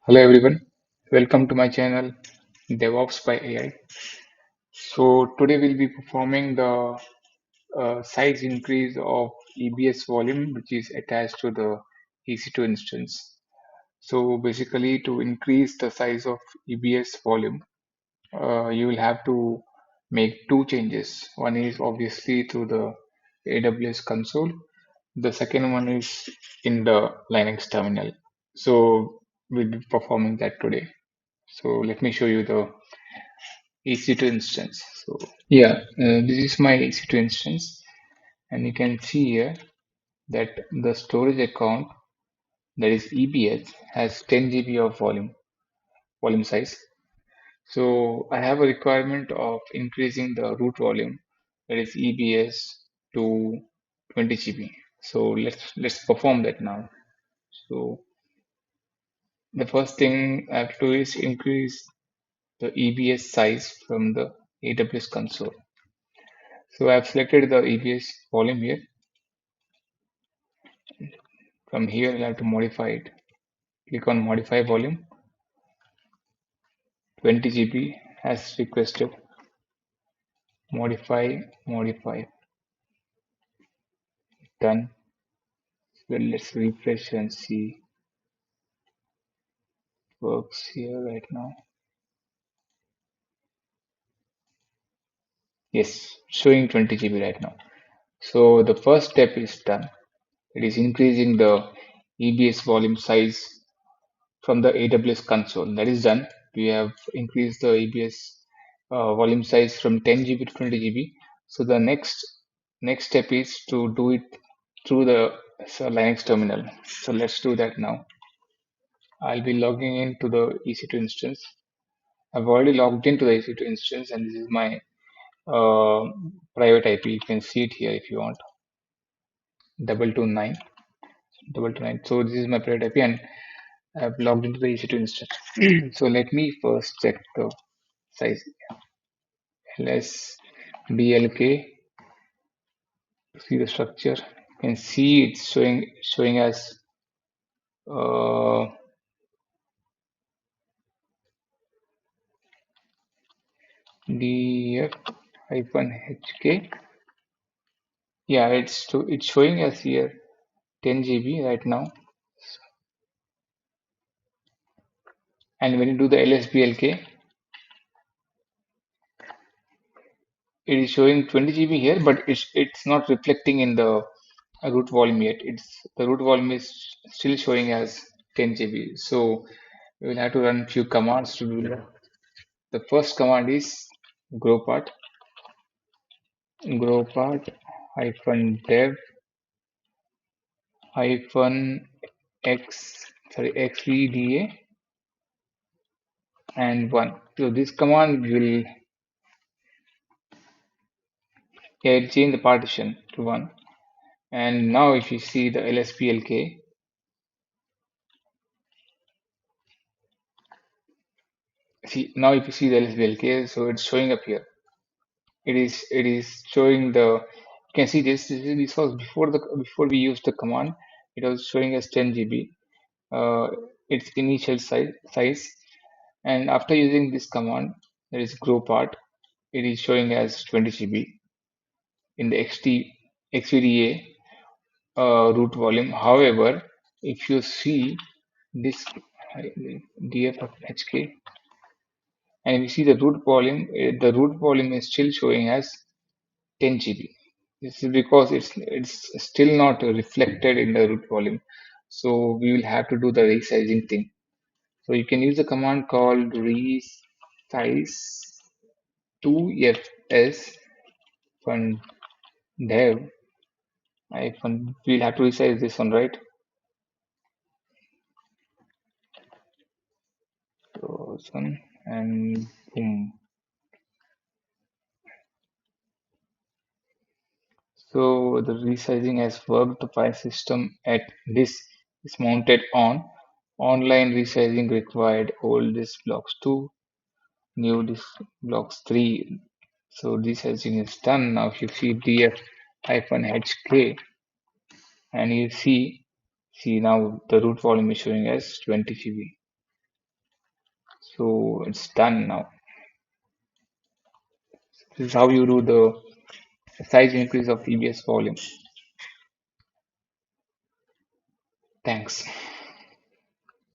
Hello everyone, welcome to my channel Devops by AI. So today we'll be performing the size increase of EBS volume which is attached to the EC2 instance. So basically to increase the size of EBS volume, you will have to make two changes. One is obviously through the AWS console. The second one is in the Linux terminal. So we'll be performing that today. So let me show you the EC2 instance. So yeah, this is my EC2 instance, and you can see here that the storage account, that is EBS, has 10 GB of volume size. So I have a requirement of increasing the root volume, that is EBS, to 20 GB. So let's perform that now. So the first thing I have to do is increase the EBS size from the AWS console. So I've selected the EBS volume here. From here, I'll have to modify it. Click on Modify Volume. 20 GB as requested. Modify. Done. Well, let's refresh and see. Works here right now. Yes, showing 20 GB right now. So the first step is done. It is increasing the EBS volume size from the AWS console. That is done. We have increased the EBS volume size from 10 GB to 20 GB. So the next step is to do it through the Linux terminal. So let's do that now. I'll be logging into the EC2 instance. I've already logged into the EC2 instance, and this is my uh, private IP. You can see it here if you want. 229. So this is my private IP, and I've logged into the EC2 instance. So let me first check the size. LSBLK. See the structure. You can see it's showing as df-hk. Yeah, it's showing us here 10 GB right now. And when you do the lsblk, it is showing 20 GB here, but it's not reflecting in the root volume yet. The root volume is still showing as 10 GB. So we will have to run few commands to do that. The first command is growpart -dev xvda and 1. So this command will change the partition to 1. And now if you see the lsblk, now if you see the lsblk, so it's showing up here. It is showing the, you can see this was before we used the command. It was showing as 10 GB, its initial size, and after using this command, that is growpart, it is showing as 20 GB in the xvda root volume. However, if you see this df-hk, and we see the root volume is still showing as 10 GB. This is because it's still not reflected in the root volume. So we will have to do the resizing thing. So you can use a command called resize 2fs fun dev hyphen. We'll have to resize this one, right? So this one, and boom. So the resizing has worked. The file system at this is mounted on online resizing required old disk blocks 2, new disk blocks 3. So resizing is done. Now if you see df-hk, and you see now the root volume is showing as 20 GB. So it's done now. This is how you do the size increase of EBS volume. Thanks.